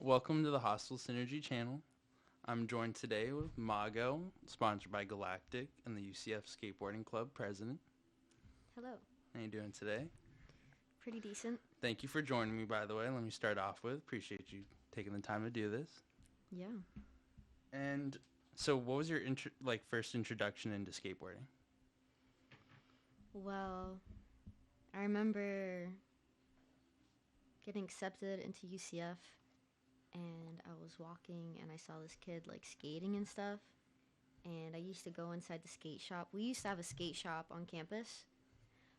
Welcome to the Hostile Synergy channel. I'm joined today with Mago, sponsored by Galactic, and the UCF Skateboarding Club president. Hello. How you doing today? Pretty decent. Thank you for joining me, by the way. Let me start off with, appreciate you taking the time to do this. Yeah. And so what was your first introduction into skateboarding? Well, I remember getting accepted into UCF, and I was walking and I saw this kid like skating and stuff, and I used to go inside the skate shop. We used to have a skate shop on campus.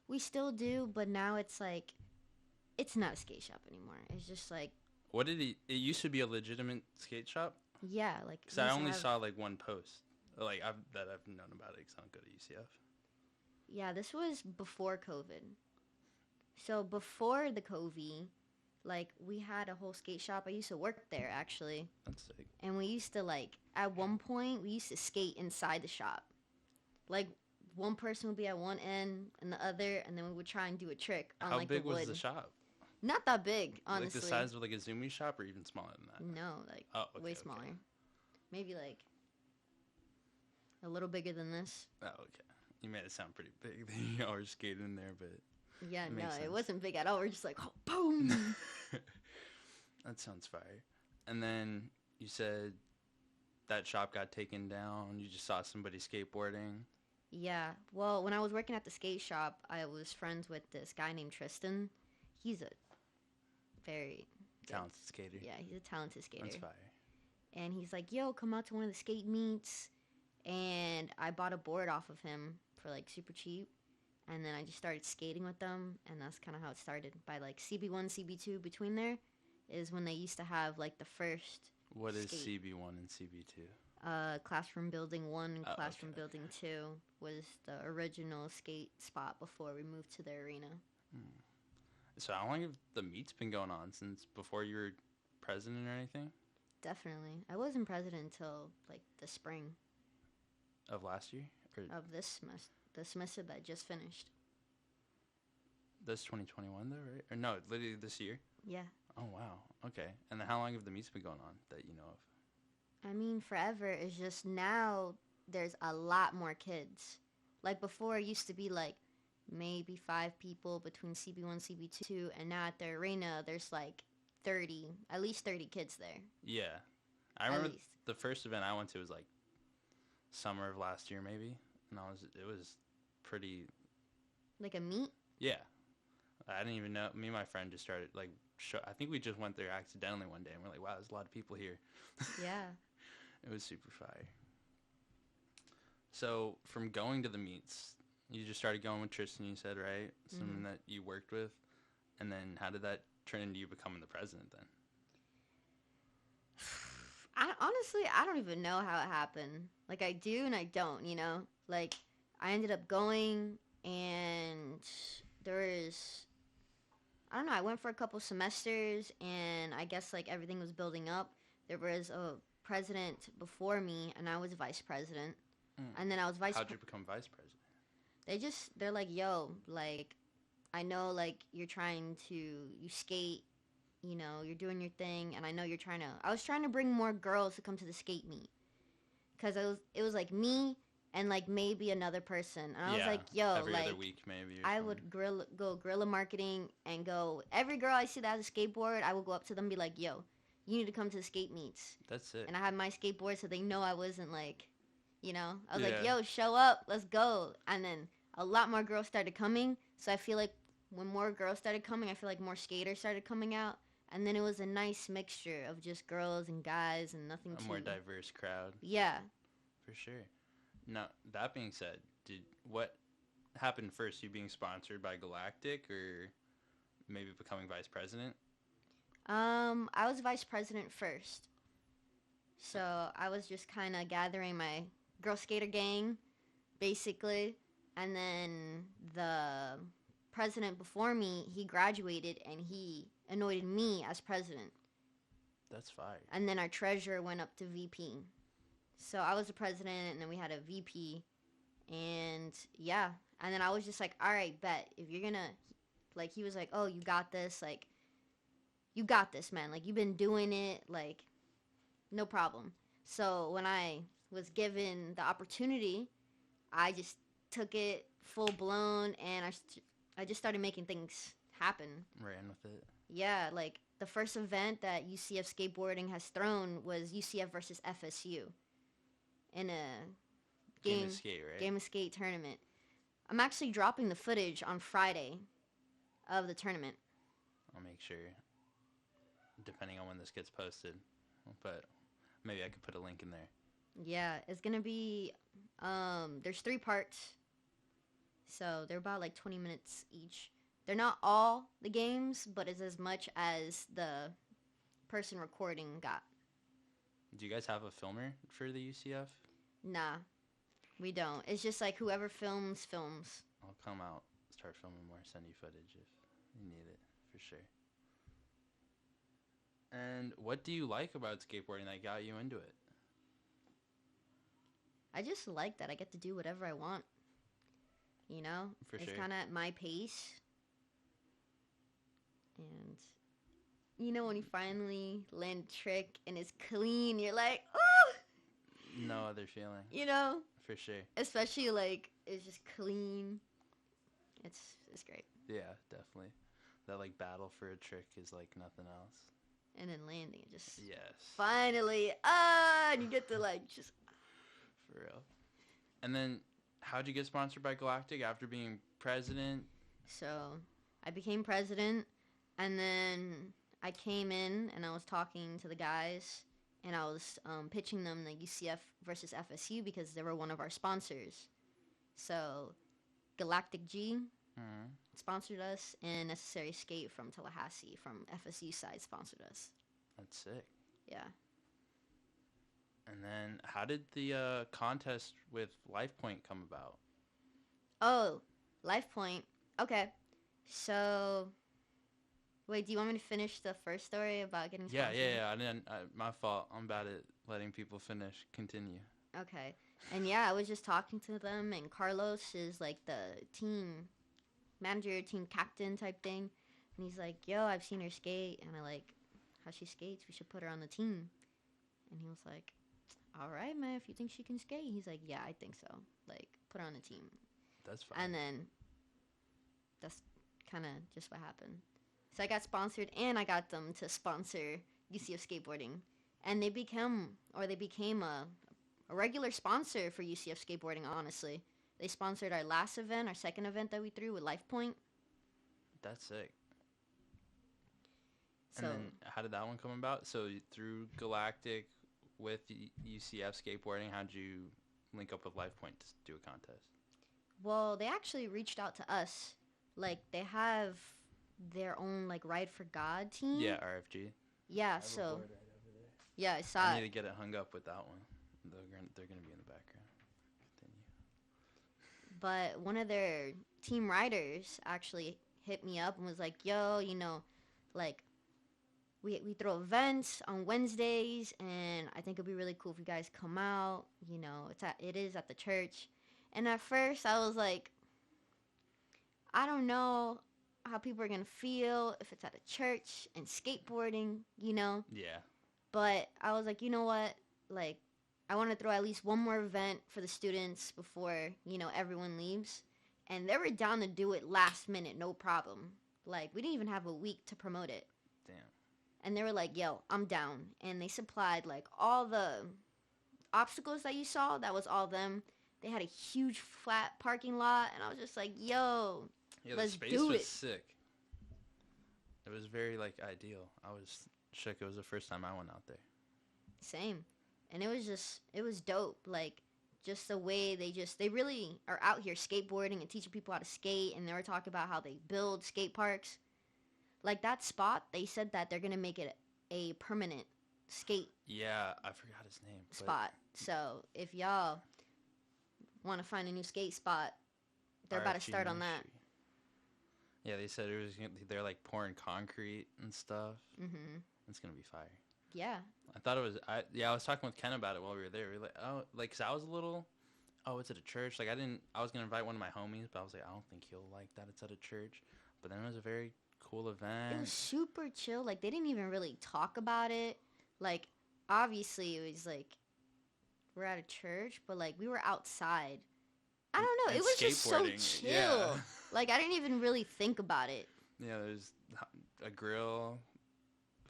We still do, but now it's not a skate shop anymore. It's just like, What did it used to be a legitimate skate shop? yeah, like Because I only saw like one post that I've known about it because I don't go to UCF. Yeah, this was before COVID. So before the COVID, like we had a whole skate shop. I used to work there actually. That's sick. And we used to at one point we used to skate inside the shop. Like one person would be at one end and the other, and then we would try and do a trick on How like big the wood. was the shop? Not that big, honestly. Like the size of like a Zoomy shop, or even smaller than that? No, way smaller. Okay. Maybe like a little bigger than this. Oh, okay. You made it sound pretty big. Y'all were skating in there, but yeah, no, sense. It wasn't big at all. We're just like, oh, boom. That sounds fire. And then you said that shop got taken down. You just saw somebody skateboarding. Yeah. Well, when I was working at the skate shop, I was friends with this guy named Tristan. He's a very talented skater. Yeah, he's a talented skater. That's fire. And he's like, yo, come out to one of the skate meets. And I bought a board off of him for like super cheap. And then I just started skating with them. And that's kind of how it started. By like CB1, CB2, between there is when they used to have like the first What is skate. CB1 and CB2? Classroom Building 1 and Classroom okay. Building 2 was the original skate spot before we moved to the arena. So how long have the meets been going on? Since before you were president or anything? Definitely. I wasn't president until like the spring. Of last year? Or of this semester that just finished. This 2021 though, right? Or no, literally this year? Yeah. Oh, wow. Okay. And then how long have the meets been going on that you know of? I mean, forever. It's just now there's a lot more kids. Like before, it used to be like maybe 5 people between CB1, CB2, and now at the arena, there's like 30, at least 30 kids there. Yeah. I remember the first event I went to was like summer of last year maybe, and it was pretty like a meet. Yeah, I didn't even know. Me and my friend just started like I think we just went there accidentally one day and we're like, wow, there's a lot of people here. Yeah. It was super fire. So from going to the meets, you just started going with Tristan, you said, right? Someone that you worked with, and then how did that turn into you becoming the president then? Honestly, I don't even know how it happened. Like, I do and I don't, you know? Like, I ended up going, and I don't know, I went for a couple semesters, and I guess, like, everything was building up. There was a president before me, and I was vice president. And then I was How'd you become vice president? They're like, yo, like, I know, like, you skate, you know, you're doing your thing, and I know I was trying to bring more girls to come to the skate meet. Because it was like me and like maybe another person. And I was like, yo, every like, other week maybe. I would go guerrilla marketing and go, every girl I see that has a skateboard, I will go up to them and be like, yo, you need to come to the skate meets. That's it. And I had my skateboard so they know I wasn't like, you know, I was like, yo, show up, let's go. And then a lot more girls started coming. So I feel like when more girls started coming, I feel like more skaters started coming out. And then it was a nice mixture of just girls and guys and nothing A more diverse crowd. Yeah. For sure. Now, that being said, what happened first? You being sponsored by Galactic or maybe becoming vice president? I was vice president first. So I was just kind of gathering my girl skater gang, basically. And then the president before me, he graduated and he anointed me as president. That's fire. And then our treasurer went up to VP. So I was the president, and then we had a VP. And yeah, and then I was just like, all right, bet. If you're going to, like, he was like, oh, you got this. Like, you got this, man. Like, you've been doing it, like, no problem. So when I was given the opportunity, I just took it full blown, and I just started making things happen. Ran with it. Yeah, like the first event that UCF skateboarding has thrown was UCF versus FSU in a Game of skate, right? game of skate tournament. I'm actually dropping the footage on Friday of the tournament. I'll make sure, depending on when this gets posted, but maybe I could put a link in there. Yeah, it's gonna be there's 3 parts, so they're about like 20 minutes each. They're not all the games, but it's as much as the person recording got. Do you guys have a filmer for the UCF? Nah, we don't. It's just like whoever films. I'll come out, start filming more, send you footage if you need it, for sure. And what do you like about skateboarding that got you into it? I just like that I get to do whatever I want. You know? For it's sure. kind of at my pace. And, you know, when you finally land a trick and it's clean, you're like, oh! No other feeling. You know? For sure. Especially, like, it's just clean. It's great. Yeah, definitely. That, like, battle for a trick is like nothing else. And then landing, it just... Yes. Finally! And you get to, like, just... For real. And then, how'd you get sponsored by Galactic after being president? So, I became president, and then I came in, and I was talking to the guys, and I was pitching them the UCF versus FSU because they were one of our sponsors. So, Galactic G sponsored us, and Necessary Skate from Tallahassee, from FSU side, sponsored us. That's sick. Yeah. And then, how did the contest with LifePoint come about? Oh, LifePoint. Okay. So, wait, do you want me to finish the first story about getting sponsored? Yeah. My fault. I'm bad at letting people finish. Continue. Okay. And yeah, I was just talking to them, and Carlos is like the team manager, team captain type thing. And he's like, yo, I've seen her skate, and I like how she skates. We should put her on the team. And he was like, all right, man, if you think she can skate. He's like, yeah, I think so. Like, put her on the team. That's fine. And then that's kind of just what happened. So I got sponsored, and I got them to sponsor UCF Skateboarding. And they became a regular sponsor for UCF Skateboarding, honestly. They sponsored our last event, our second event that we threw with LifePoint. That's sick. So, and then how did that one come about? So through Galactic with UCF Skateboarding, how'd you link up with LifePoint to do a contest? well, they actually reached out to us. Like, they have their own, like, Ride for God team. Yeah, RFG. Yeah, I have a so... board right over there. Yeah, I saw I it. need to get it hung up with that one. They're gonna be in the background. Continue. But one of their team riders actually hit me up and was like, yo, you know, like, we throw events on Wednesdays, and I think it'd be really cool if you guys come out. You know, it is at the church. And at first, I was like, I don't know how people are going to feel if it's at a church and skateboarding, you know? Yeah. But I was like, you know what? Like, I want to throw at least one more event for the students before, you know, everyone leaves. And they were down to do it last minute, no problem. Like, we didn't even have a week to promote it. Damn. And they were like, yo, I'm down. And they supplied, like, all the obstacles that you saw. That was all them. They had a huge flat parking lot. And I was just like, yo, Yeah, let's the space do was it. sick. It was very, like, ideal. I was shook. It was the first time I went out there. Same. And it was dope. Like, just the way they really are out here skateboarding and teaching people how to skate. And they were talking about how they build skate parks. Like, that spot, they said that they're going to make it a permanent skate Yeah, I forgot his name. but spot. So, if y'all want to find a new skate spot, they're about to RFG start on that. Ministry. Yeah, they said they're, like, pouring concrete and stuff. Mm-hmm. It's going to be fire. Yeah. I thought it was... I was talking with Ken about it while we were there. We were like, oh, like, 'cause I was a little... Oh, it's at a church. Like, I was going to invite one of my homies, but I was like, I don't think he'll like that it's at a church. But then it was a very cool event. It was super chill. Like, they didn't even really talk about it. Like, obviously, it was like, we're at a church, but like, we were outside. I don't know. And It was just so skateboarding, chill. yeah. Like, I didn't even really think about it. Yeah, there's a grill,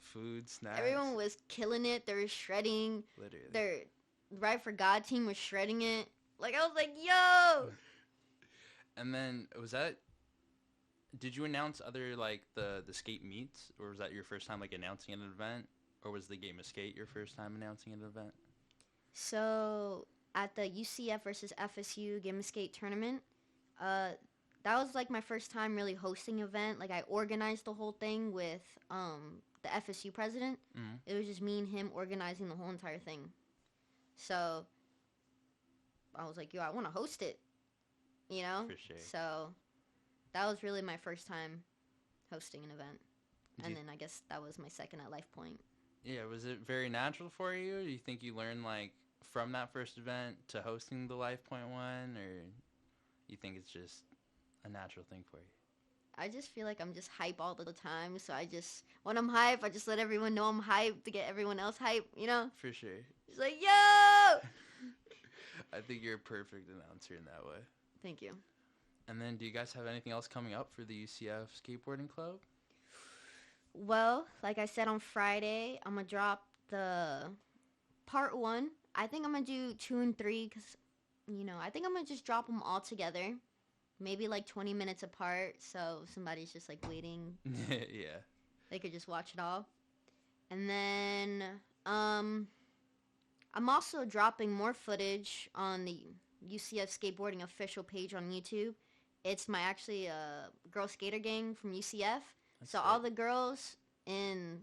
food, snacks. Everyone was killing it. They were shredding. Literally. Their Right for God team was shredding it. Like, I was like, yo! And then, did you announce other, like, the skate meets? Or was that your first time, like, announcing an event? Or was the game of skate your first time announcing an event? So, at the UCF versus FSU Game of Skate tournament, that was, like, my first time really hosting an event. Like, I organized the whole thing with the FSU president. Mm-hmm. It was just me and him organizing the whole entire thing. So, I was like, yo, I want to host it. You know? For sure. So, that was really my first time hosting an event. And then I guess that was my second at Life Point. Yeah, was it very natural for you? Or do you think you learned, like, from that first event to hosting the Life Point one? Or you think it's just a natural thing for you? I just feel like I'm just hype all the time. So when I'm hype, I just let everyone know I'm hype to get everyone else hype, you know? For sure. It's like, yo! I think you're a perfect announcer in that way. Thank you. And then do you guys have anything else coming up for the UCF Skateboarding Club? Well, like I said on Friday, I'm going to drop the part 1. I think I'm going to do 2 and 3 because, I think I'm going to just drop them all together. Maybe like 20 minutes apart, so if somebody's just like waiting. Yeah. They could just watch it all. And then I'm also dropping more footage on the UCF Skateboarding official page on YouTube. It's my actually girl skater gang from UCF. So all the girls in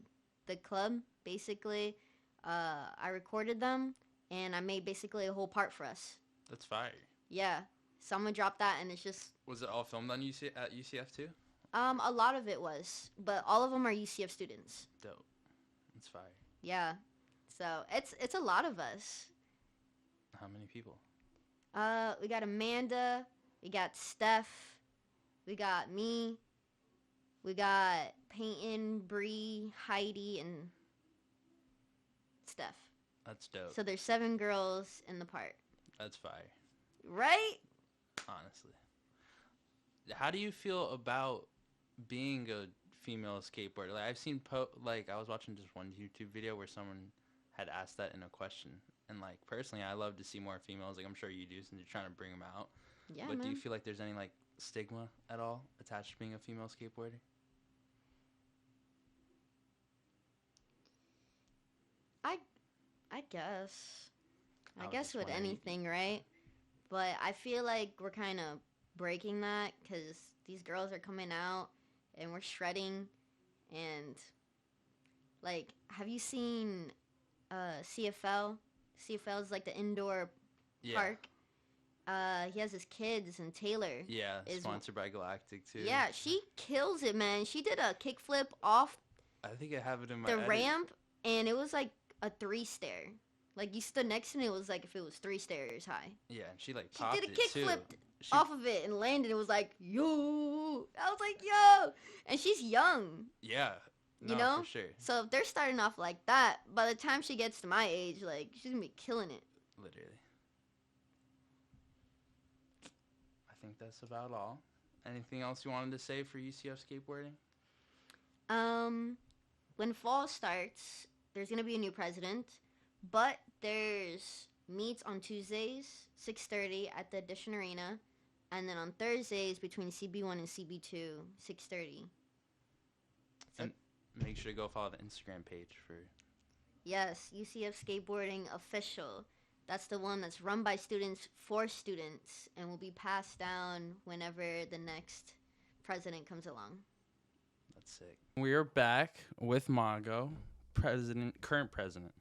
the club, basically, I recorded them, and I made basically a whole part for us. That's fire. Yeah. So I'm going to drop that, and it's just... Was it all filmed on at UCF too? A lot of it was, but all of them are UCF students. Dope. That's fire. Yeah. So it's a lot of us. How many people? We got Amanda, we got Steph, we got me, we got Peyton, Bree, Heidi, and Steph. That's dope. So there's 7 girls in the part. That's fire. Right? Honestly. How do you feel about being a female skateboarder? Like, I've seen, I was watching just one YouTube video where someone had asked that in a question. And, like, personally, I love to see more females. Like, I'm sure you do since you're trying to bring them out. Yeah, But man. do you feel like there's any, like, stigma at all attached to being a female skateboarder? I guess. I was guess just with wondering. anything, right? But I feel like we're kind of breaking that because these girls are coming out and we're shredding. And, like, have you seen CFL? CFL is like the indoor park. He has his kids, and Taylor. Yeah, sponsored by Galactic too. Yeah, she kills it, man. She did a kickflip off I think I have it in my the edit. ramp, and it was like a 3-stair. Like, you stood next to it, it was like if it was 3 stairs high. Yeah, and she, like, She popped did a it too. kickflip She- off of it and landed. It was like, yo. I was like, yo. And she's young, Yeah. No, you know? for sure. So if they're starting off like that, by the time she gets to my age, like, she's going to be killing it. Literally. I think that's about all. Anything else you wanted to say for UCF skateboarding? When fall starts, there's going to be a new president, but there's meets on Tuesdays, 6:30 at the Edition Arena, and then on Thursdays between CB1 and CB2, 6:30. And make sure to go follow the Instagram page for... Yes, UCF Skateboarding Official. That's the one that's run by students for students and will be passed down whenever the next president comes along. That's sick. We are back with Mago, current president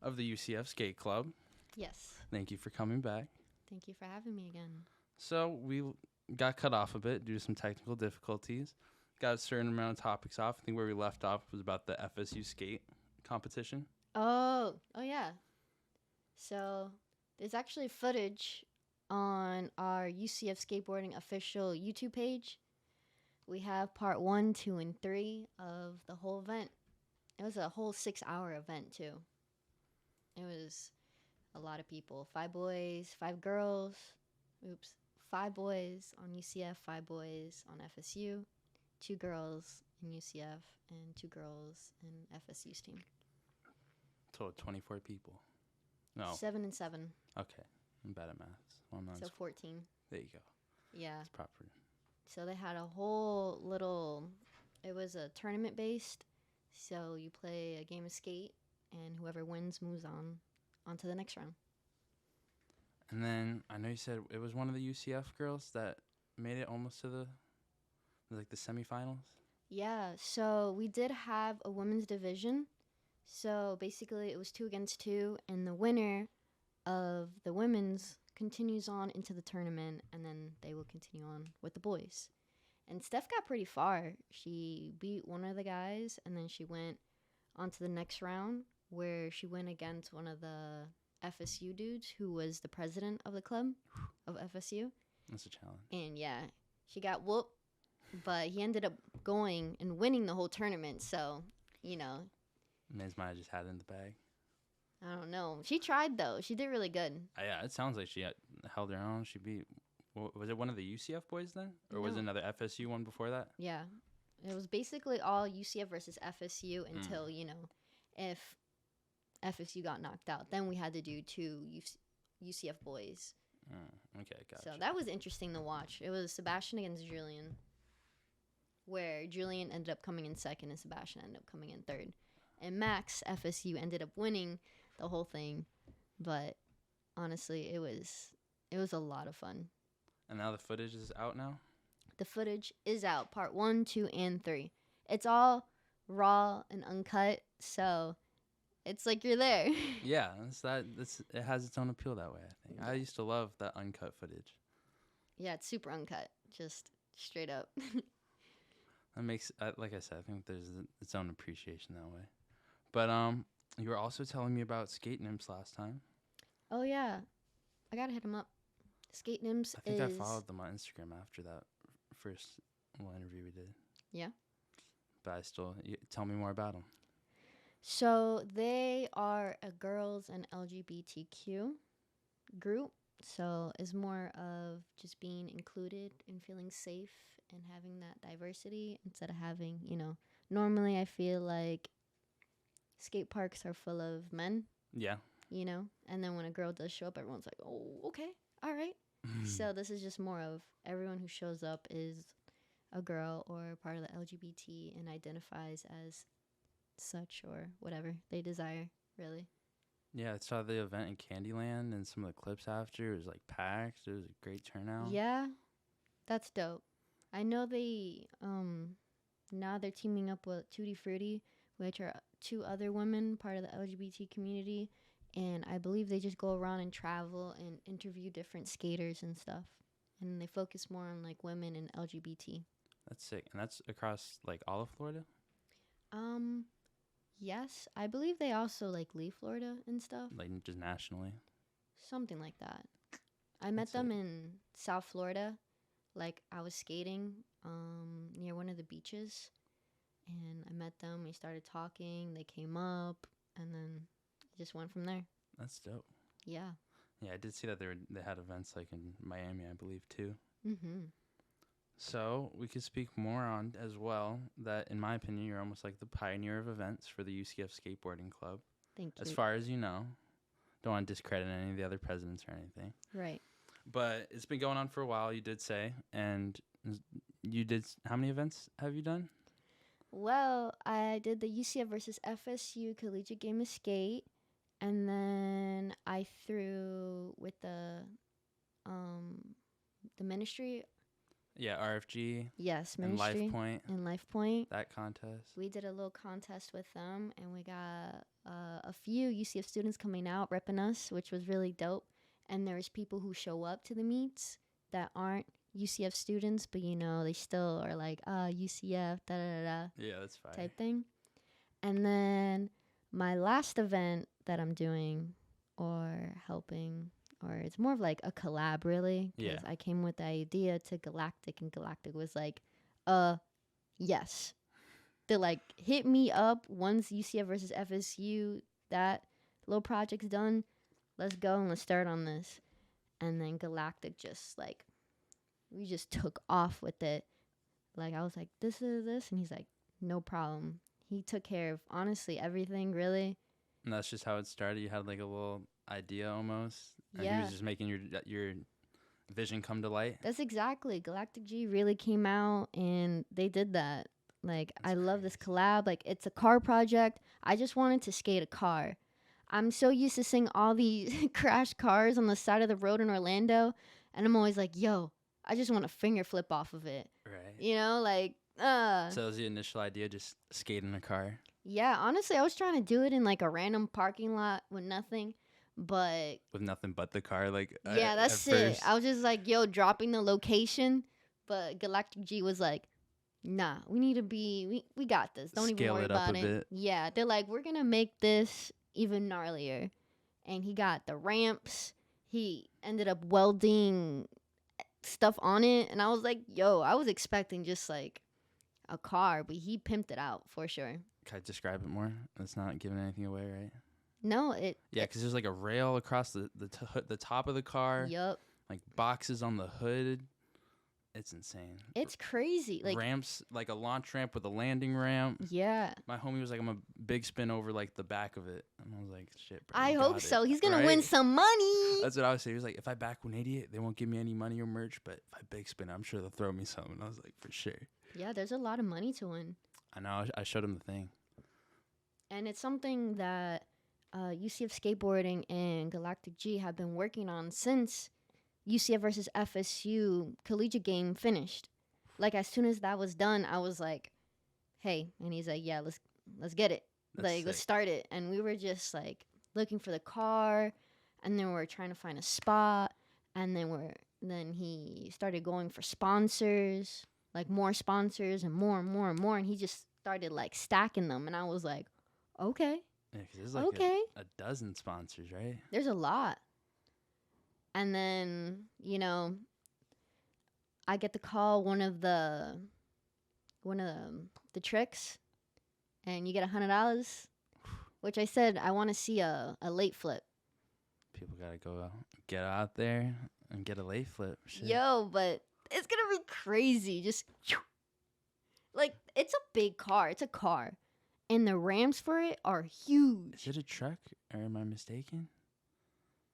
of the UCF Skate Club. Yes. Thank you for coming back. Thank you for having me again. So we got cut off a bit due to some technical difficulties. Got a certain amount of topics off. I think where we left off was about the FSU skate competition. Oh yeah. So there's actually footage on our UCF Skateboarding official YouTube page. We have part 1, 2, and 3 of the whole event. It was a whole 6-hour event, too. It was a lot of people. 5 boys, 5 girls. Oops. 5 boys on UCF, 5 boys on FSU, 2 girls in UCF, and 2 girls in FSU's team. Total 24 people. No. 7 and 7. Okay. I'm bad at maths. Well, So 14. there you go. Yeah. It's proper. So they had a whole little, it was a tournament based. So you play a game of skate, and whoever wins moves on to the next round. And then I know you said it was one of the UCF girls that made it almost to the semifinals. Yeah, so we did have a women's division. So basically it was 2 against 2, and the winner of the women's continues on into the tournament, and then they will continue on with the boys. And Steph got pretty far. She beat one of the guys, and then she went on to the next round, where she went against one of the FSU dudes who was the president of the club of FSU. That's a challenge. And yeah, she got whooped, but he ended up going and winning the whole tournament. So, Ms. Maya just had it in the bag. I don't know. She tried, though. She did really good. Yeah, it sounds like she held her own. She beat, was it one of the UCF boys then? Or was it another FSU one before that? Yeah. It was basically all UCF versus FSU until, if FSU got knocked out. Then we had to do 2 UCF boys. Okay, gotcha. So that was interesting to watch. It was Sebastian against Julian, where Julian ended up coming in second and Sebastian ended up coming in third. And Max, FSU, ended up winning the whole thing. But honestly, it was a lot of fun. And now the footage is out now? The footage is out, part 1, 2, and 3. It's all raw and uncut, so it's like you're there. Yeah, it has its own appeal that way, I think. I used to love that uncut footage. Yeah, it's super uncut, just straight up. That makes, like I said, I think there's its own appreciation that way. But you were also telling me about Skate Nymphs last time. Oh, yeah. I got to hit him up. Skate Nymphs I think I followed them on Instagram after that first interview we did. Yeah. But tell me more about them. So they are a girls and LGBTQ group. So it's more of just being included and feeling safe and having that diversity instead of having, normally I feel like skate parks are full of men. Yeah. And then when a girl does show up, everyone's like, oh, okay, all right. So this is just more of everyone who shows up is a girl or part of the LGBT and identifies as such or whatever they desire, really. Yeah, I saw the event in Candyland and some of the clips after. It was like packed. It was a great turnout. Yeah, that's dope. I know they now they're teaming up with Tutti Frutti, which are 2 other women part of the LGBT community, and I believe they just go around and travel and interview different skaters and stuff, and they focus more on like women and LGBT. That's sick. And that's across like all of Florida? Yes, I believe they also like leave Florida and stuff. Like just nationally? Something like that. I met them in South Florida. Like I was skating near one of the beaches, and I met them. We started talking. They came up, and then it just went from there. That's dope. Yeah. Yeah, I did see that they had events like in Miami, I believe, too. Mm-hmm. So we could speak more on as well that, in my opinion, you're almost like the pioneer of events for the UCF Skateboarding Club. Thank you. As far as you know. Don't want to discredit any of the other presidents or anything. Right. But it's been going on for a while, you did say. And you did, how many events have you done? Well, I did the UCF versus FSU Collegiate Game of Skate. And then I threw with the ministry. Yeah, RFG. Yes, and ministry. And LifePoint. That contest. We did a little contest with them, and we got a few UCF students coming out repping us, which was really dope. And there's people who show up to the meets that aren't UCF students, but they still are like, UCF, da da da. Yeah, that's fine. Type thing. And then my last event that I'm doing or helping, or it's more of like a collab, really. Yeah. Because I came with the idea to Galactic, and Galactic was like, Yes. They're like, hit me up once UCF versus FSU, that little project's done. Let's go and let's start on this. And then Galactic just like, we just took off with it. Like, I was like, this is this. And he's like, no problem. He took care of, honestly, everything, really. And that's just how it started. You had like a little idea almost. And he Yeah. was just making your vision come to light. That's exactly. Galactic G really came out and they did that. Like, That's I love this crazy. collab. Like, it's a car project. I just wanted to skate a car. I'm so used to seeing all these crash cars on the side of the road in Orlando. And I'm always like, yo, I just want to finger flip off of it. Right. You know, like, So that was the initial idea, just skate in a car. Yeah, honestly, I was trying to do it in like a random parking lot with nothing. But With nothing but the car, like yeah, that's at it. first. I was just like, yo, dropping the location. But Galactic G was like, nah, we need to be, we got this. Don't even Scale worry it up about a it. bit. Yeah, they're like, we're going to make this even gnarlier. And he got the ramps. He ended up welding stuff on it. And I was like, yo, I was expecting just like a car, but he pimped it out for sure. Can I describe it more? It's not giving anything away, right? No, Yeah, because there's like a rail across the top of the car. Yup. Like boxes on the hood. It's insane. It's crazy. Like, ramps, like a launch ramp with a landing ramp. yeah. My homie was like, I'm a big spin over like the back of it. And I was like, shit, bro. I you hope got so. it. He's going Right? to win some money. That's what I was saying. He was like, if I back 188, they won't give me any money or merch. But if I big spin, I'm sure they'll throw me some. And I was like, for sure. Yeah, there's a lot of money to win. I know. I showed him the thing. And it's something that UCF Skateboarding and Galactic G have been working on since UCF versus FSU collegiate game finished. Like, as soon as that was done, I was like, hey. And he's like, yeah, let's get it. That's Like, let's sick. start it. And we were just like looking for the car, and then we were trying to find a spot, and then he started going for sponsors, like more sponsors and more and more and more, and he just started like stacking them, and I was like, okay, Yeah, because there's like okay. a dozen sponsors, right? There's a lot. And then, you know, I get the call one of the tricks, and you get $100, which I said I want to see a late flip. People got to go out, get out there and get a late flip. Shit. Yo, but it's gonna be crazy. Just like, it's a big car. It's a car, and the ramps for it are huge. Is it a truck or am I mistaken?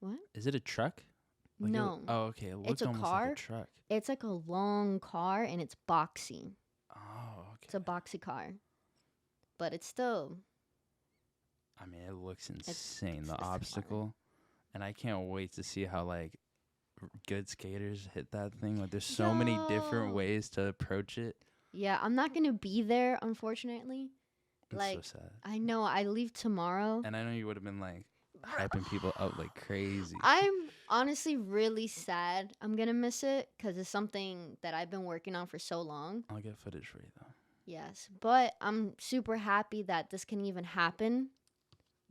What? Is it a truck? No. Okay. It looks It's a almost car. like a truck. It's like a long car, and it's boxy. Oh, okay. It's a boxy car, but it's still. I mean, it looks insane. it's The car. obstacle, and I can't wait to see how like good skaters hit that thing. Like, there's so many different Yo. ways to approach it. Yeah, I'm not gonna be there, unfortunately. It's Like, so sad. I know I leave tomorrow. And I know you would have been like hyping people up like crazy. I'm honestly really sad. I'm gonna miss it because it's something that I've been working on for so long. I'll get footage for you though. Yes, but I'm super happy that this can even happen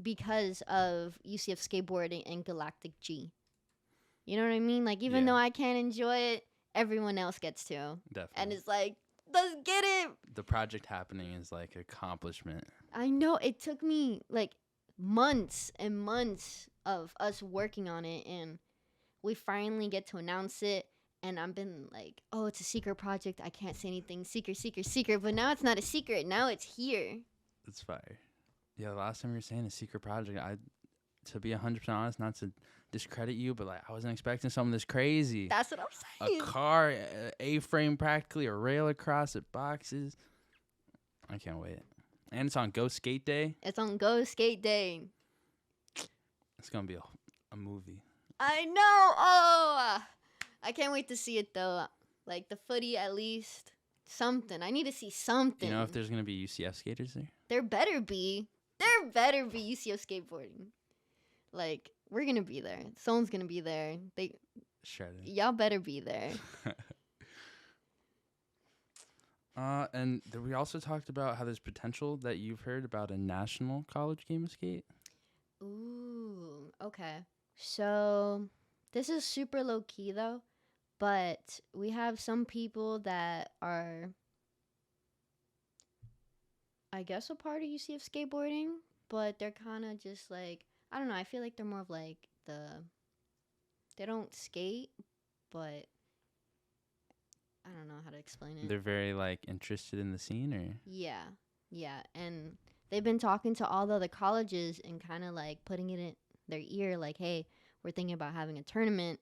because of UCF Skateboarding and Galactic G. You know what I mean? Like, even Yeah. though I can't enjoy it, everyone else gets to. Definitely. And it's like, let's get it. The project happening is like accomplishment. I know it took me like months and months of us working on it, and we finally get to announce it. And I've been like, oh, it's a secret project. I can't say anything. Secret, secret, secret. But now it's not a secret. Now it's here. It's fire. Yeah, the last time you were saying a secret project, to be 100% honest, not to discredit you, but like I wasn't expecting something this crazy. That's what I'm A saying. car, A-frame practically, a rail across it, boxes. I can't wait. And it's on Go Skate Day. It's on Go Skate Day. It's going to be a movie. I know. Oh, I can't wait to see it though. Like the footy, at least. Something. I need to see something. You know if there's going to be UCF skaters there? There better be. There better be UCF skateboarding. Like, we're gonna be there. Someone's gonna be there. Shredded. Y'all better be there. And we also talked about how there's potential that you've heard about a national college game of skate. Ooh, okay. So this is super low key though, but we have some people that are I guess, a part of UCF skateboarding, but they're kind of just like, I don't know. I feel like they're more of like they don't skate, but I don't know how to explain it. They're very like interested in the scene, or Yeah, yeah, and they've been talking to all the other colleges and kind of like putting it in their ear, like, hey, we're thinking about having a tournament.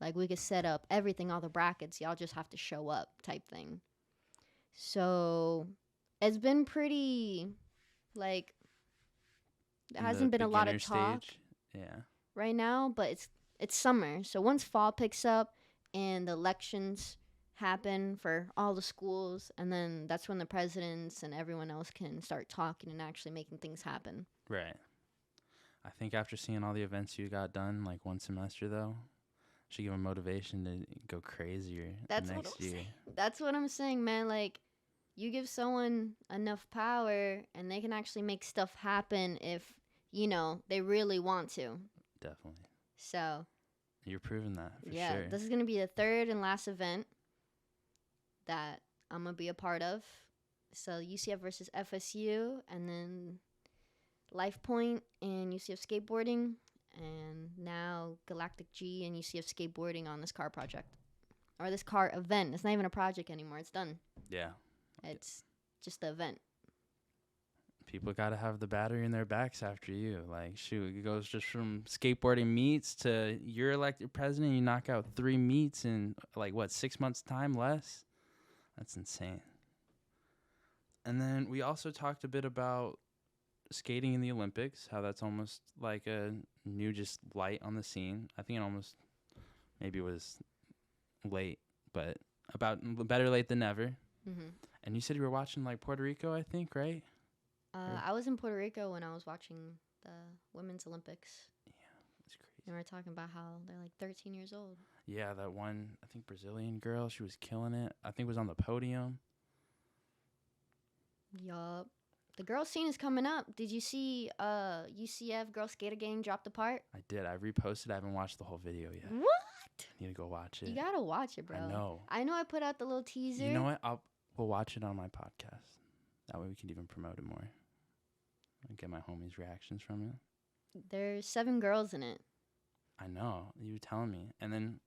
Like, we could set up everything, all the brackets. Y'all just have to show up, type thing. So it's been pretty, like, there in the hasn't been a lot beginner of talk stage. Yeah. right now, but it's summer. So once fall picks up and the elections happen for all the schools, and then that's when the presidents and everyone else can start talking and actually making things happen. Right. I think after seeing all the events you got done, like one semester though, should give them motivation to go crazier That's what next I'm year. saying. That's what I'm saying, man. Like, you give someone enough power and they can actually make stuff happen if, they really want to. Definitely. So, You're proving that for yeah, sure. this is going to be the third and last event that I'm going to be a part of. So, UCF versus FSU, and then Life Point and UCF Skateboarding, and now Galactic G and UCF Skateboarding on this car project. Or this car event. It's not even a project anymore. It's done. Yeah. It's just the event. People got to have the battery in their backs after you. Like, shoot, it goes just from skateboarding meets to you're elected president. You knock out 3 meets in, 6 months' time less? That's insane. And then we also talked a bit about skating in the Olympics, how that's almost like a new just light on the scene. I think it almost maybe was late, but about better late than never. Mm-hmm. And you said you were watching like Puerto Rico, I think, right? I was in Puerto Rico when I was watching the Women's Olympics. Yeah, it's crazy. And we were talking about how they're like 13 years old. Yeah, that one, I think Brazilian girl, she was killing it. I think was on the podium. Yup. The girl scene is coming up. Did you see UCF Girl Skater Gang dropped apart? I did. I reposted. I haven't watched the whole video yet. What? Need to go watch it. You gotta watch it, bro. I know. I put out the little teaser. You know what? We'll watch it on my podcast. That way we can even promote it more. And get my homies' reactions from it. There's 7 girls in it. I know. You were telling me. And then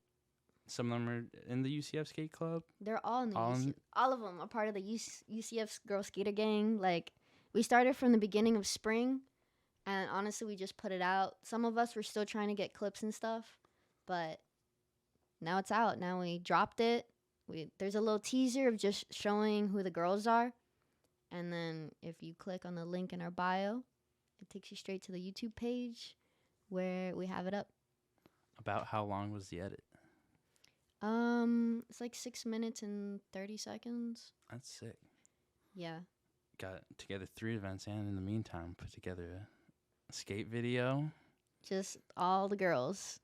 some of them are in the UCF Skate Club. They're all in the all of them are part of the UCF Girl Skater Gang. Like, we started from the beginning of spring, and honestly, we just put it out. Some of us were still trying to get clips and stuff, but now it's out. Now we dropped it. There's a little teaser of just showing who the girls are, and then if you click on the link in our bio, it takes you straight to the YouTube page where we have it up. About how long was the edit? It's like 6 minutes and 30 seconds. That's sick. Yeah. Got together 3 events, and in the meantime, put together a skate video. Just all the girls.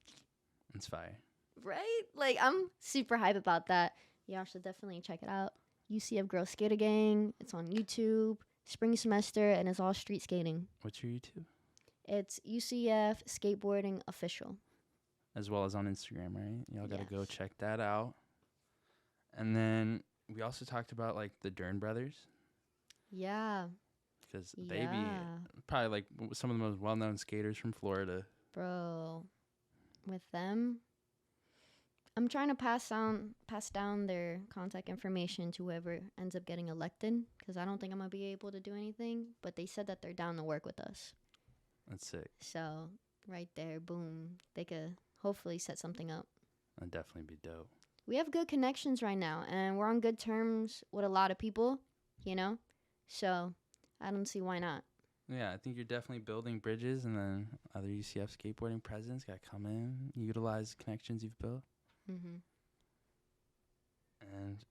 It's fire. Right? Like, I'm super hype about that. Y'all should definitely check it out. UCF Girl Skater Gang. It's on YouTube. Spring semester, and it's all street skating. What's your YouTube? It's UCF Skateboarding Official. As well as on Instagram, right? Y'all got to go Yes. check that out. And then we also talked about, like, the Dern brothers. Yeah. Because they be probably, like, some of the most well-known skaters from Florida. Bro, with them, I'm trying to pass down their contact information to whoever ends up getting elected, because I don't think I'm going to be able to do anything. But they said that they're down to work with us. That's sick. So, right there, boom. They could hopefully set something up. That'd definitely be dope. We have good connections right now, and we're on good terms with a lot of people, So, I don't see why not. Yeah, I think you're definitely building bridges, and then other UCF skateboarding presidents got to come in, utilize the connections you've built. Mm-hmm. And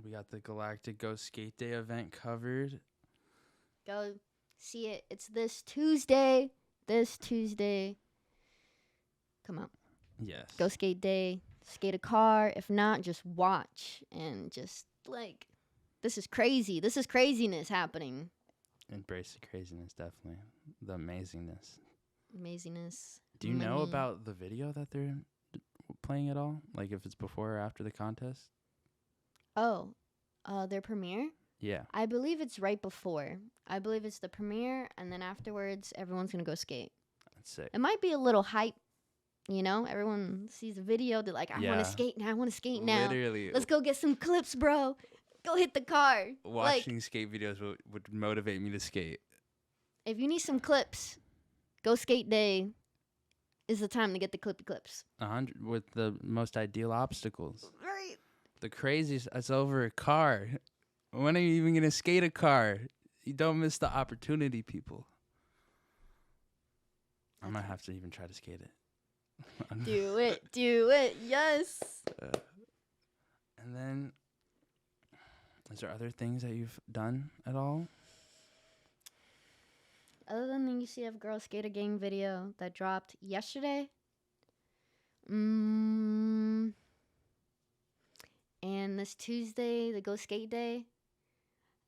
we got the Galactic Go Skate Day event covered. Go see it. It's this Tuesday. Come on. Yes. Go skate day. Skate a car. If not, just watch. And just, like, this is crazy. This is craziness happening. Embrace the craziness, definitely. The amazingness. Amazingness. Do you know about the video that they're playing at all? Like, if it's before or after the contest? Oh, their premiere? Yeah. I believe it's right before. I believe it's the premiere, and then afterwards, everyone's gonna go skate. That's sick. It might be a little hype, you know? Everyone sees a video, they're like, I want to Yeah. skate now, I want to skate now. Literally. Let's go get some clips, bro. Go hit the car. Watching skate videos would motivate me to skate. If you need some clips, go skate day is the time to get the clippy clips. 100 with the most ideal obstacles. Right. The craziest, it's over a car. When are you even going to skate a car? You don't miss the opportunity, people. I might have to even try to skate it. Do it, yes. And then, is there other things that you've done at all? Other than the UCF Girl Skater Gang video that dropped yesterday. And this Tuesday, the Go Skate Day.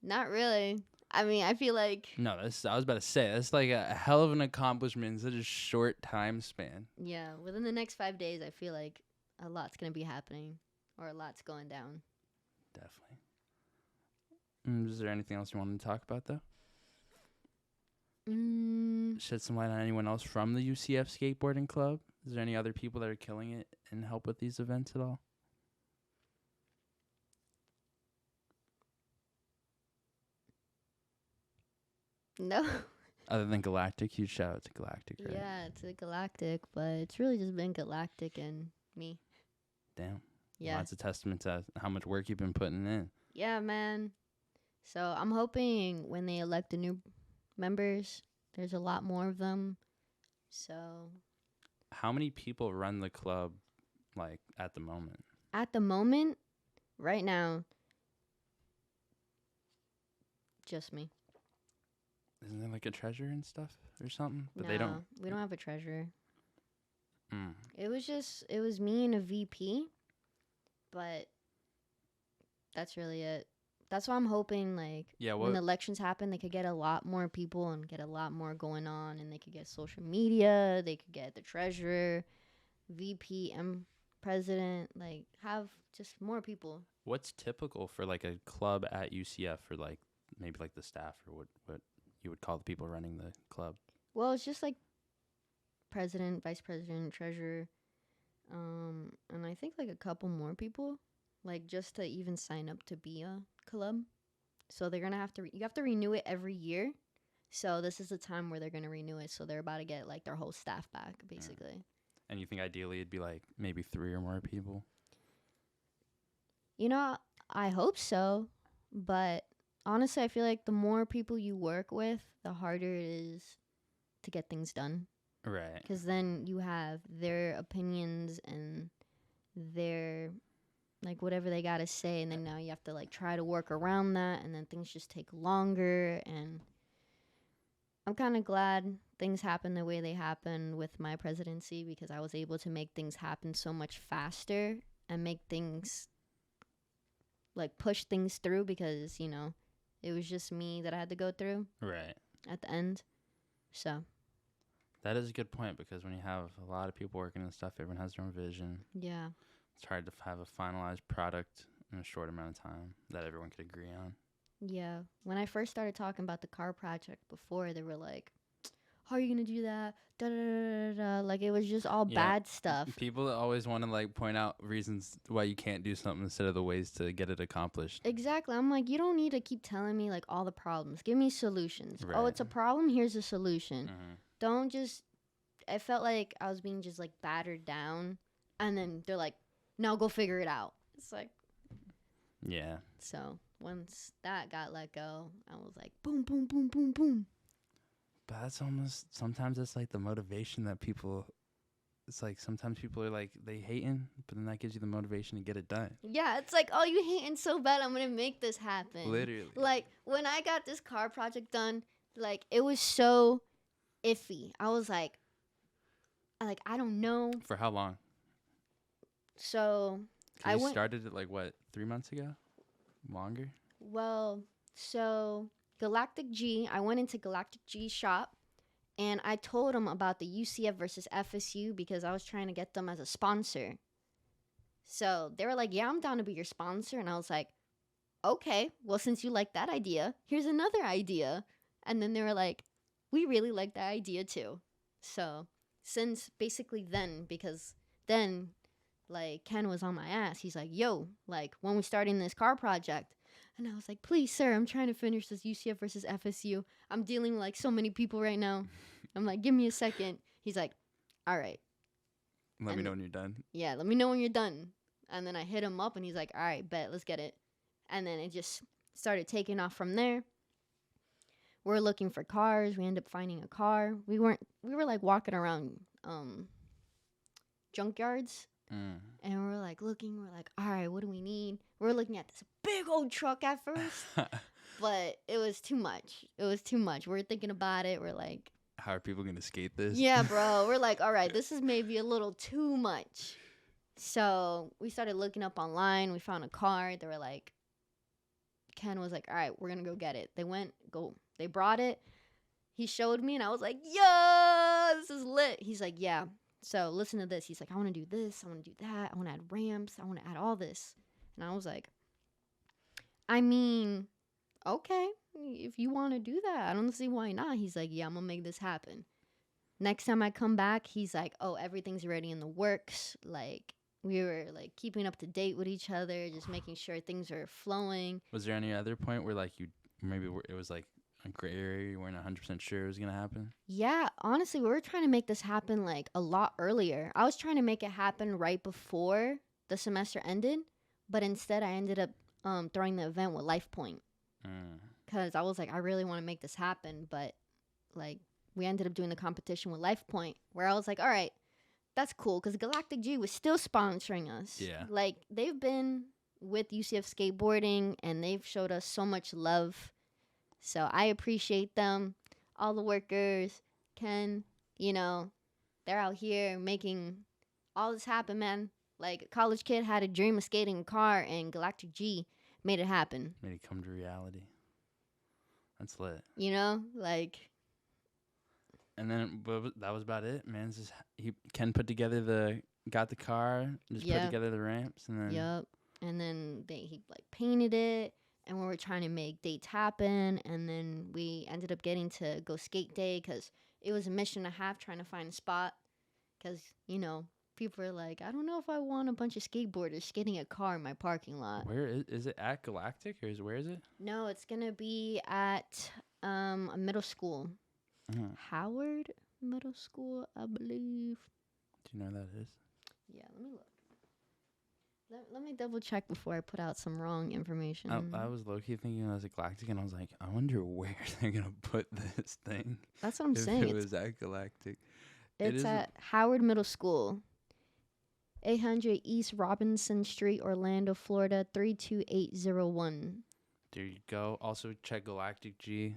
Not really. I mean, I feel like... No, I was about to say, that's like a hell of an accomplishment in such a short time span. Yeah, within the next 5 days, I feel like a lot's going to be happening. Or a lot's going down. Definitely. Is there anything else you wanted to talk about, though? Shed some light on anyone else from the UCF Skateboarding Club? Is there any other people that are killing it and help with these events at all? No. Other than Galactic, huge shout out to Galactic, right? Yeah, it's a Galactic, but it's really just been Galactic and me. Damn. Yeah. Well, that's a testament to how much work you've been putting in. Yeah, man. So I'm hoping when they elect the new members, there's a lot more of them. So How many people run the club, like, at the moment? at the moment, right now, just me. Isn't there, like, a treasurer and stuff or something? But No, they don't. we don't have a treasurer. Mm. It was me and a VP, but that's really it. That's why I'm hoping, like, Yeah, when the elections happen, they could get a lot more people and get a lot more going on, and they could get social media, they could get the treasurer, VP, and president, like, have just more people. What's typical for, like, a club at UCF for, like, maybe, like, the staff or what you would call the people running the club? Well, it's just, like, president, vice president, treasurer, and I think, like, a couple more people, like, just to even sign up to be a club. So they're gonna have to you have to renew it every year. So this is the time where they're gonna renew it. So they're about to get, like, their whole staff back, basically. And you think ideally it'd be, like, maybe 3 or more people? You know, I hope so, but honestly, I feel like the more people you work with, the harder it is to get things done. Right. Because then you have their opinions and their, like, whatever they got to say, and then now you have to, like, try to work around that, and then things just take longer, and I'm kind of glad things happen the way they happen with my presidency, because I was able to make things happen so much faster and make things, like, push things through, because, you know, it was just me that I had to go through Right. at the end. So That is a good point, because when you have a lot of people working on stuff, everyone has their own vision. yeah. It's hard to have a finalized product in a short amount of time that everyone could agree on. Yeah. When I first started talking about the car project before, they were like, how are you going to do that? Da, da, da, da, da. Like, it was just all Yeah. bad stuff. People always want to, like, point out reasons why you can't do something instead of the ways to get it accomplished. Exactly. I'm like, you don't need to keep telling me, like, all the problems. Give me solutions. Right. Oh, it's a problem. Here's a solution. Mm-hmm. Don't just, I felt like I was being just, like, battered down. And then they're like, now go figure it out. It's like, Yeah. so once that got let go, I was like, boom, boom, boom, boom, boom. But that's almost, sometimes it's like the motivation that people, it's like sometimes people are like, they hating, but then that gives you the motivation to get it done. Yeah, it's like, oh, you hating so bad, I'm going to make this happen. Literally. Like, when I got this car project done, like, it was so iffy. I was like, I don't know. For how long? So 'Cause I you went, started it like, what, 3 months ago? Longer? well, so Galactic G, I went into Galactic G shop, and I told them about the UCF versus FSU because I was trying to get them as a sponsor. So they were like, yeah, I'm down to be your sponsor. And I was like, okay, well, since you like that idea, here's another idea. And then they were like, we really like that idea too. So since basically then, because then like Ken was on my ass, he's like, yo, like when we starting this car project. And I was like, please, sir, I'm trying to finish this UCF versus FSU. I'm dealing with like so many people right now. I'm like, give me a second. He's like, all right. Let me know when you're done. Yeah, let me know when you're done. And then I hit him up and he's like, all right, bet, let's get it. And then it just started taking off from there. We're looking for cars. We end up finding a car. We were like walking around junkyards. And we're like looking, we're like, all right, what do we need? We're looking at this big old truck at first, but it was too much. We're thinking about it. We're like, how are people going to skate this? Yeah, bro. We're like, all right, this is maybe a little too much. So we started looking up online. We found a car. They were like, Ken was like, all right, we're going to go get it. They brought it. He showed me and I was like, yo, this is lit. He's like, yeah. So listen to this. He's like, I want to do this. I want to do that. I want to add ramps. I want to add all this. And I was like, I mean, okay, if you want to do that, I don't see why not. He's like, yeah, I'm going to make this happen. Next time I come back, he's like, oh, everything's already in the works. Like, we were like keeping up to date with each other, just making sure things are flowing. Was there any other point where like it was like a gray area, you weren't 100% sure it was going to happen? Yeah, honestly, we were trying to make this happen like a lot earlier. I was trying to make it happen right before the semester ended, but instead I ended up throwing the event with LifePoint. Because I was like, I really want to make this happen, but like we ended up doing the competition with LifePoint, where I was like, all right, that's cool, because Galactic G was still sponsoring us. Yeah. Like, they've been with UCF Skateboarding, and they've showed us so much love. So I appreciate them. All the workers, Ken, they're out here making all this happen, man. Like, a college kid had a dream of skating a car, and Galactic G made it happen. Made it come to reality. That's lit. And then that was about it, man. Ken got the car, put together the ramps, and then. Yep. And then he like painted it, and we were trying to make dates happen, and then we ended up getting to go skate day because it was a mission and a half trying to find a spot, because people are like, I don't know if I want a bunch of skateboarders skating a car in my parking lot. Where is it at Galactic, or where is it? No, it's gonna be at a middle school. Howard Middle School, I believe. Do you know where that is? Yeah, let me look. Let me double check before I put out some wrong information. I was low-key thinking I was at Galactic, and I was like, I wonder where they're going to put this thing. That's what I'm saying. If it was at Galactic. It's at Howard Middle School. 800 East Robinson Street, Orlando, Florida, 32801. There you go. Also, check Galactic G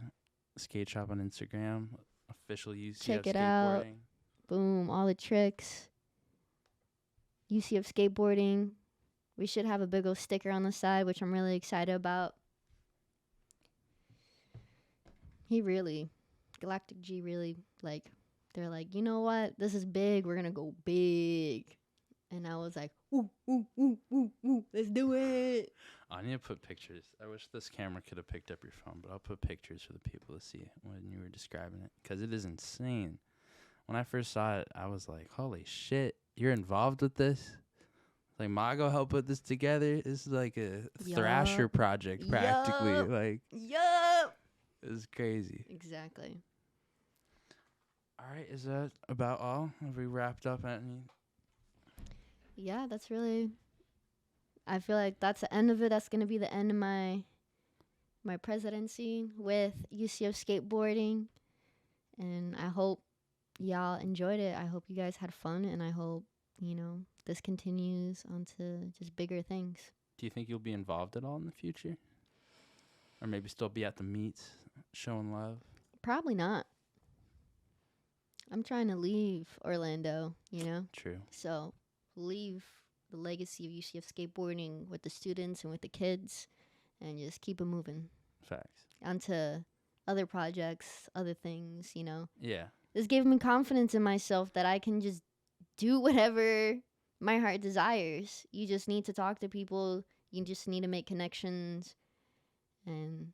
skate shop on Instagram. Official UCF Check it Skateboarding. out. Boom, all the tricks. UCF Skateboarding. We should have a big old sticker on the side, which I'm really excited about. Galactic G really, they're like, you know what? This is big. We're going to go big. And I was like, ooh, ooh, ooh, ooh, ooh, let's do it. I need to put pictures. I wish this camera could have picked up your phone, but I'll put pictures for the people to see when you were describing it, because it is insane. When I first saw it, I was like, holy shit, you're involved with this? Like, Mago helped put this together? This is like a Thrasher project, practically. Yup. It was crazy. Exactly. All right, is that about all? Have we wrapped up any? Yeah, that's really... I feel like that's the end of it. That's going to be the end of my presidency with UCF Skateboarding. And I hope y'all enjoyed it. I hope you guys had fun. And I hope, this continues onto just bigger things. Do you think you'll be involved at all in the future? Or maybe still be at the meets showing love? Probably not. I'm trying to leave Orlando, True. So leave the legacy of UCF Skateboarding with the students and with the kids, and just keep it moving. Facts. Onto other projects, other things, Yeah. This gave me confidence in myself that I can just do whatever my heart desires. You just need to talk to people. You just need to make connections. and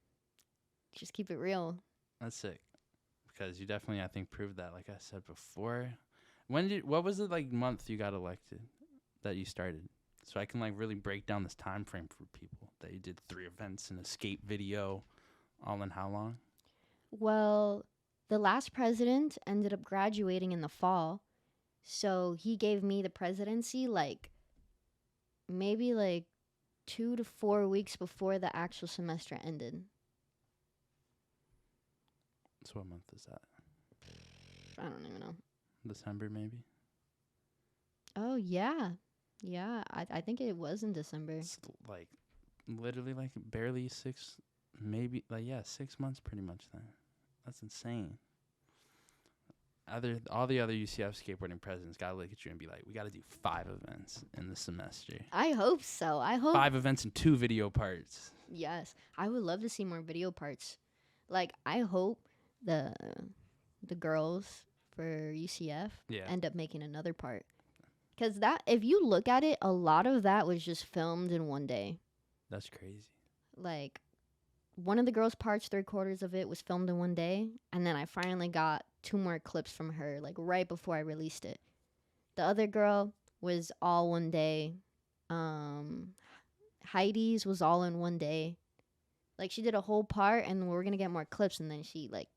just keep it real. That's sick. Because you definitely, I think, proved that. Like I said before, what was it like month you got elected that you started? So I can like really break down this time frame for people that you did 3 events and a skate video, all in how long? Well, the last president ended up graduating in the fall, so he gave me the presidency like maybe like 2 to 4 weeks before the actual semester ended. So what month is that? I don't even know. December maybe? Oh yeah, yeah. I think it was in December. It's like literally like barely 6, maybe like 6 months pretty much then. That's insane. All the other UCF skateboarding presidents gotta look at you and be like, we gotta do 5 events in the semester. I hope so. I hope 5 events and 2 video parts. Yes, I would love to see more video parts. Like I hope the girls for UCF end up making another part. Because that, if you look at it, a lot of that was just filmed in one day. That's crazy. Like, one of the girls' parts, 3/4 of it was filmed in one day. And then I finally got 2 more clips from her, like, right before I released it. The other girl was all one day. Heidi's was all in one day. Like, she did a whole part, and we're going to get more clips. And then she, like,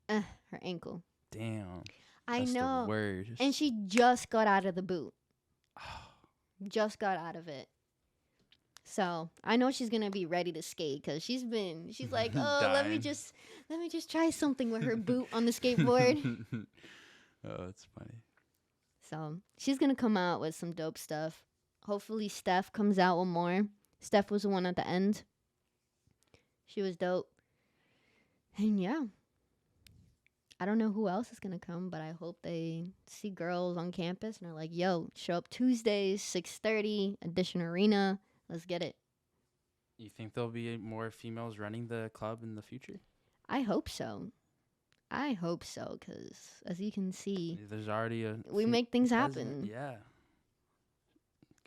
her ankle. Damn. I know. The worst. And she just got out of the boot. Just got out of it. So I know she's gonna be ready to skate because she's like, oh, let me just try something with her boot on the skateboard. Oh, that's funny. So she's gonna come out with some dope stuff. Hopefully Steph comes out with more. Steph was the one at the end. She was dope. And yeah. I don't know who else is going to come, but I hope they see girls on campus and are like, yo, show up Tuesdays, 6:30, Edition Arena. Let's get it. You think there'll be more females running the club in the future? I hope so. I hope so, because as you can see, there's already we make things happen. Yeah.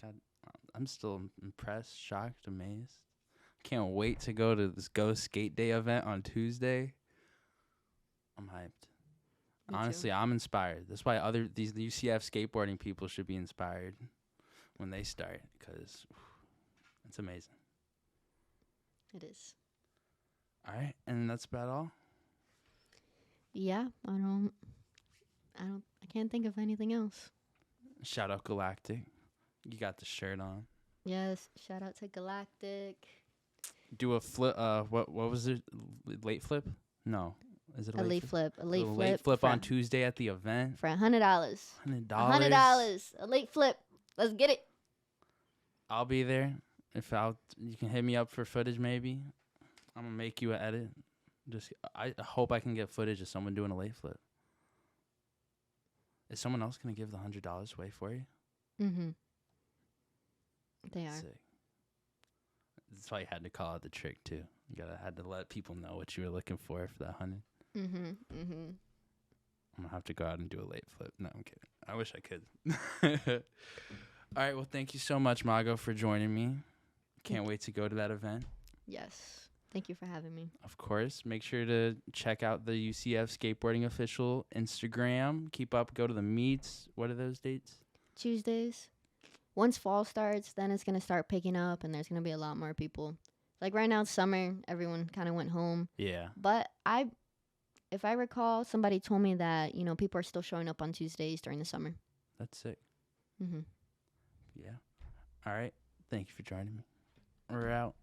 God, I'm still impressed, shocked, amazed. Can't wait to go to this Go Skate Day event on Tuesday. I'm hyped. Honestly, I'm inspired. That's why these UCF skateboarding people should be inspired when they start, because it's amazing. It is. All right, and that's about all. Yeah, I can't think of anything else. Shout out Galactic. You got the shirt on. Yes, shout out to Galactic. Do a flip. What was it? Late flip? No. Is it a late flip? A late flip. Late flip on Tuesday at the event for $100. $100. A late flip. Let's get it. I'll be there. You can hit me up for footage. Maybe I'm gonna make you an edit. I hope I can get footage of someone doing a late flip. Is someone else gonna give the $100 away for you? Mm-hmm. They are. Sick. That's why you had to call out the trick too. Had to let people know what you were looking for that 100. Mm-hmm. Mm-hmm. I'm gonna have to go out and do a late flip. No, I'm kidding. I wish I could. All right. Well, thank you so much, Mago, for joining me. Can't wait to go to that event. Yes. Thank you for having me. Of course. Make sure to check out the UCF Skateboarding official Instagram. Keep up. Go to the meets. What are those dates? Tuesdays. Once fall starts, then it's going to start picking up, and there's going to be a lot more people. Like right now, it's summer. Everyone kind of went home. Yeah. But if I recall, somebody told me that, people are still showing up on Tuesdays during the summer. That's sick. Mm-hmm. Yeah. All right. Thank you for joining me. We're out.